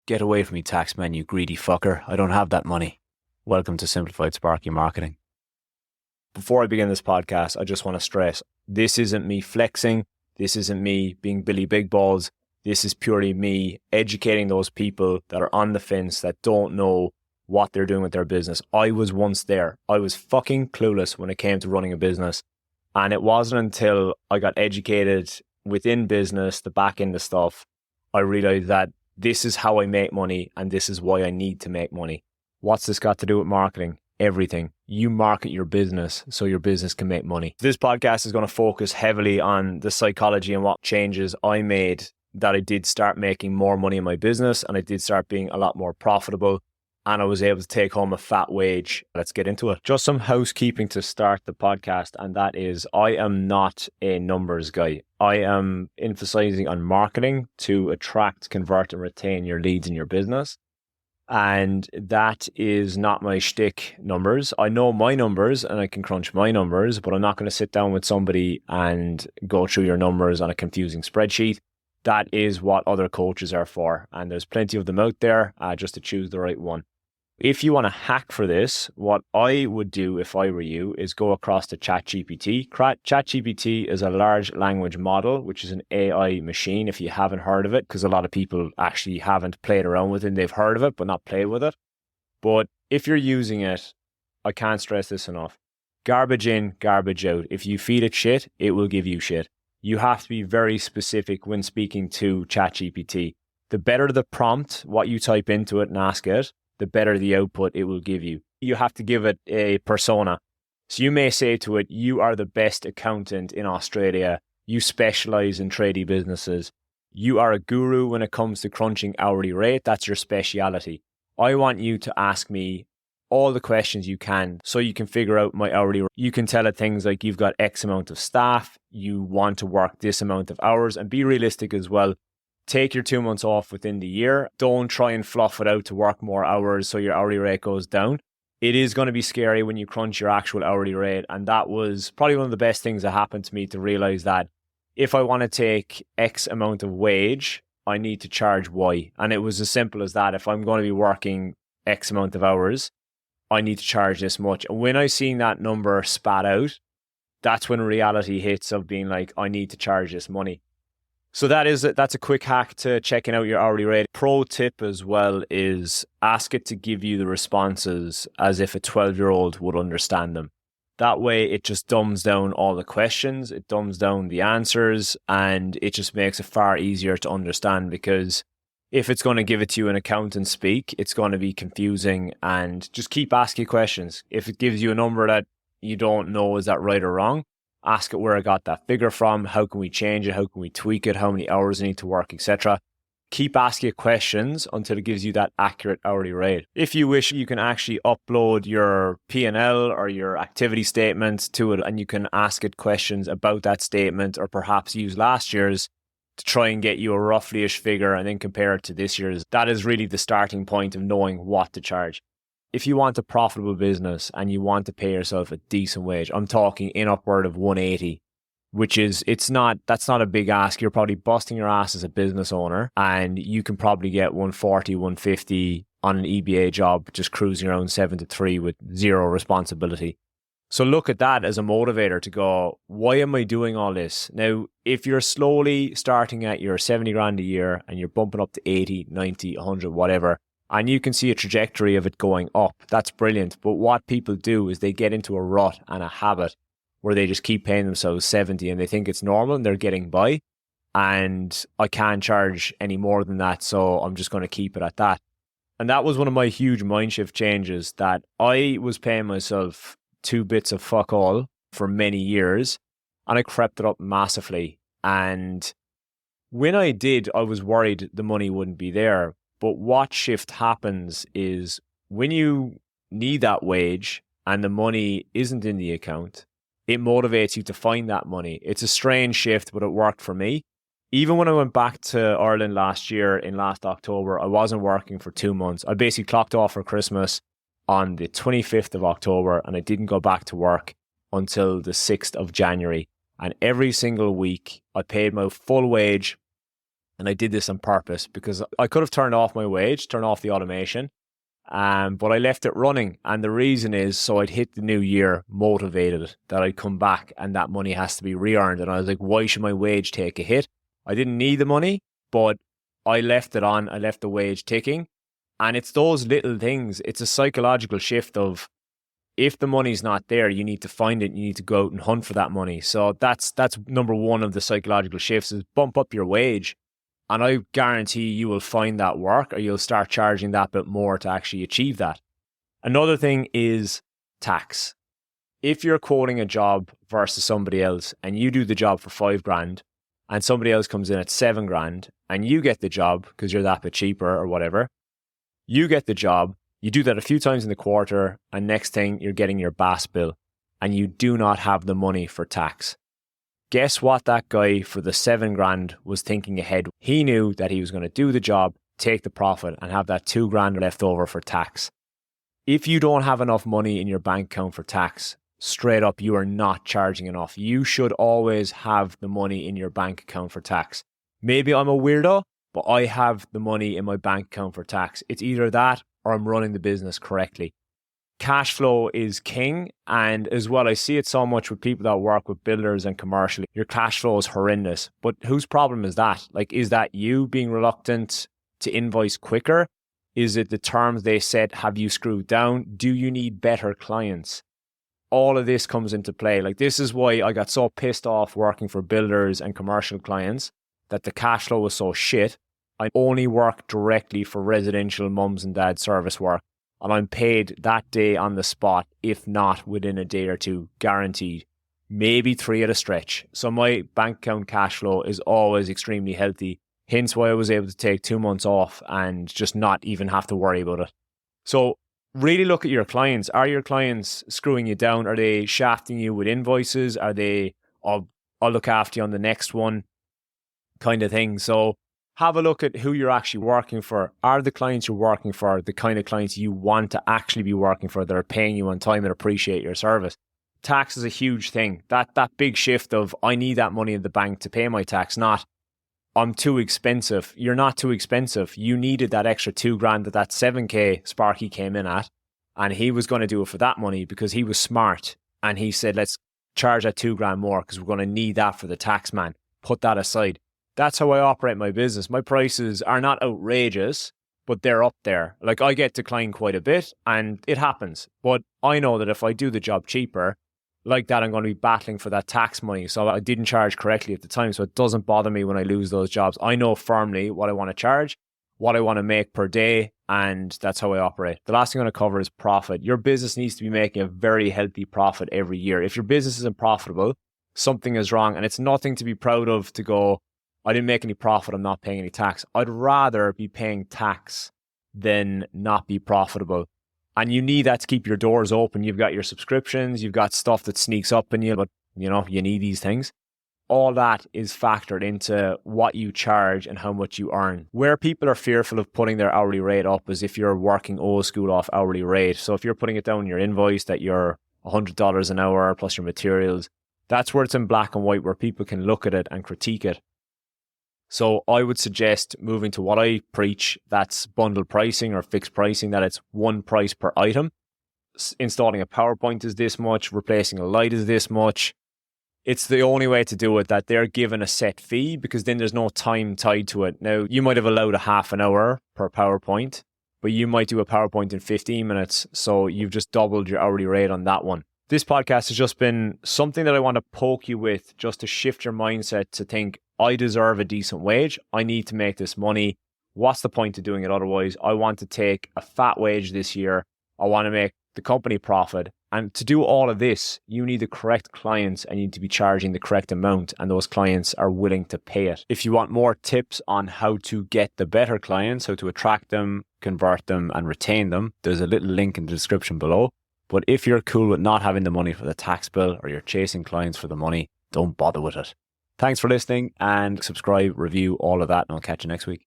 Get away from me, taxman, you greedy fucker. I don't have that money. Welcome to Simplified Sparky Marketing. Before I begin this podcast, I just want to stress, this isn't me flexing. This isn't me being Billy Big Balls. This is purely me educating those people that are on the fence that don't know what they're doing with their business. I was once there. I was fucking clueless when it came to running a business. And it wasn't until I got educated within business, the back end of stuff, I realized that this is how I make money and this is why I need to make money. What's this got to do with marketing? Everything. You market your business so your business can make money. This podcast is going to focus heavily on the psychology and what changes I made that I did start making more money in my business and I did start being a lot more profitable and I was able to take home a fat wage. Let's get into it. Just some housekeeping to start the podcast, and that is I am not a numbers guy. I am emphasizing on marketing to attract, convert, and retain your leads in your business. And that is not my shtick, numbers. I know my numbers and I can crunch my numbers, but I'm not going to sit down with somebody and go through your numbers on a confusing spreadsheet. That is what other coaches are for. And there's plenty of them out there, just to choose the right one. If you want to hack for this, what I would do if I were you is go across to ChatGPT. ChatGPT is a large language model, which is an AI machine, if you haven't heard of it, because a lot of people actually haven't played around with it. They've heard of it, but not played with it. But if you're using it, I can't stress this enough. Garbage in, garbage out. If you feed it shit, it will give you shit. You have to be very specific when speaking to ChatGPT. The better the prompt, what you type into it and ask it, the better the output it will give you. You have to give it a persona. So you may say to it, you are the best accountant in Australia. You specialize in tradie businesses. You are a guru when it comes to crunching hourly rate. That's your speciality. I want you to ask me all the questions you can so you can figure out my hourly rate. You can tell it things like you've got X amount of staff. You want to work this amount of hours, and be realistic as well. Take your 2 months off within the year. Don't try and fluff it out to work more hours so your hourly rate goes down. It is going to be scary when you crunch your actual hourly rate. And that was probably one of the best things that happened to me, to realize that if I want to take X amount of wage, I need to charge Y. And it was as simple as that. If I'm going to be working X amount of hours, I need to charge this much. And when I seen that number spat out, that's when reality hits of being like, I need to charge this money. So that's a quick hack to checking out your hourly rate. Pro tip as well is ask it to give you the responses as if a 12-year-old would understand them. That way it just dumbs down all the questions, it dumbs down the answers, and it just makes it far easier to understand, because if it's going to give it to you in accountant speak, it's going to be confusing. And just keep asking questions. If it gives you a number that you don't know, is that right or wrong? Ask it where I got that figure from. How can we change it? How can we tweak it? How many hours I need to work, etc. Keep asking it questions until it gives you that accurate hourly rate. If you wish, you can actually upload your P&L or your activity statement to it, and you can ask it questions about that statement, or perhaps use last year's to try and get you a roughly-ish figure and then compare it to this year's. That is really the starting point of knowing what to charge. If you want a profitable business and you want to pay yourself a decent wage, I'm talking in upward of 180, which is, that's not a big ask. You're probably busting your ass as a business owner, and you can probably get 140, 150 on an EBA job, just cruising around 7 to 3 with zero responsibility. So look at that as a motivator to go, why am I doing all this? Now, if you're slowly starting at your 70 grand a year and you're bumping up to 80, 90, 100, whatever, and you can see a trajectory of it going up, that's brilliant. But what people do is they get into a rut and a habit where they just keep paying themselves 70 and they think it's normal and they're getting by. And I can't charge any more than that, so I'm just going to keep it at that. And that was one of my huge mindshift changes, that I was paying myself 2 bits of fuck all for many years, and I crept it up massively. And when I did, I was worried the money wouldn't be there. But what shift happens is when you need that wage and the money isn't in the account, it motivates you to find that money. It's a strange shift, but it worked for me. Even when I went back to Ireland last year, in last October, I wasn't working for 2 months. I basically clocked off for Christmas on the 25th of October, and I didn't go back to work until the 6th of January. And every single week, I paid my full wage And I did this on purpose because I could have turned off my wage, turned off the automation, but I left it running. And the reason is so I'd hit the new year motivated that I'd come back and that money has to be re-earned. And I was like, why should my wage take a hit? I didn't need the money, but I left it on. I left the wage ticking. And it's those little things. It's a psychological shift of if the money's not there, you need to find it. You need to go out and hunt for that money. So that's number one of the psychological shifts is bump up your wage. And I guarantee you will find that work or you'll start charging that bit more to actually achieve that. Another thing is tax. If you're quoting a job versus somebody else and you do the job for $5,000 and somebody else comes in at $7,000 and you get the job because you're that bit cheaper or whatever, you get the job, you do that a few times in the quarter and next thing you're getting your BAS bill and you do not have the money for tax. Guess what that guy for the $7,000 was thinking ahead. He knew that he was going to do the job, take the profit and have that $2,000 left over for tax. If you don't have enough money in your bank account for tax, straight up, you are not charging enough. You should always have the money in your bank account for tax. Maybe I'm a weirdo, but I have the money in my bank account for tax. It's either that or I'm running the business correctly. Cash flow is king. And as well, I see it so much with people that work with builders and commercial. Your cash flow is horrendous. But whose problem is that? Like, is that you being reluctant to invoice quicker? Is it the terms they set? Have you screwed down? Do you need better clients? All of this comes into play. Like, this is why I got so pissed off working for builders and commercial clients that the cash flow was so shit. I only work directly for residential mums and dads service work. And I'm paid that day on the spot, if not within a day or two, guaranteed. Maybe 3 at a stretch. So my bank account cash flow is always extremely healthy. Hence why I was able to take 2 months off and just not even have to worry about it. So really look at your clients. Are your clients screwing you down? Are they shafting you with invoices? Are they, I'll look after you on the next one kind of thing? So have a look at who you're actually working for. Are the clients you're working for the kind of clients you want to actually be working for that are paying you on time and appreciate your service? Tax is a huge thing. That big shift of I need that money in the bank to pay my tax, not I'm too expensive. You're not too expensive. You needed that extra $2,000 that 7K Sparky came in at, and he was going to do it for that money because he was smart and he said, let's charge that $2,000 more because we're going to need that for the tax man. Put that aside. That's how I operate my business. My prices are not outrageous, but they're up there. Like, I get declined quite a bit and it happens. But I know that if I do the job cheaper, like that, I'm going to be battling for that tax money. So I didn't charge correctly at the time. So it doesn't bother me when I lose those jobs. I know firmly what I want to charge, what I want to make per day, and that's how I operate. The last thing I'm going to cover is profit. Your business needs to be making a very healthy profit every year. If your business isn't profitable, something is wrong. And it's nothing to be proud of to go, I didn't make any profit, I'm not paying any tax. I'd rather be paying tax than not be profitable. And you need that to keep your doors open. You've got your subscriptions, you've got stuff that sneaks up in you, but you know, you need these things. All that is factored into what you charge and how much you earn. Where people are fearful of putting their hourly rate up is if you're working old school off hourly rate. So if you're putting it down in your invoice that you're $100 an hour plus your materials, that's where it's in black and white, where people can look at it and critique it. So I would suggest moving to what I preach, that's bundle pricing or fixed pricing, that it's one price per item. Installing a PowerPoint is this much, replacing a light is this much. It's the only way to do it, that they're given a set fee, because then there's no time tied to it. Now, you might have allowed a half an hour per PowerPoint, but you might do a PowerPoint in 15 minutes. So you've just doubled your hourly rate on that one. This podcast has just been something that I want to poke you with, just to shift your mindset to think, I deserve a decent wage. I need to make this money. What's the point of doing it otherwise? I want to take a fat wage this year. I want to make the company profit. And to do all of this, you need the correct clients and you need to be charging the correct amount, and those clients are willing to pay it. If you want more tips on how to get the better clients, how to attract them, convert them and retain them, there's a little link in the description below. But if you're cool with not having the money for the tax bill, or you're chasing clients for the money, don't bother with it. Thanks for listening, and subscribe, review, all of that, and I'll catch you next week.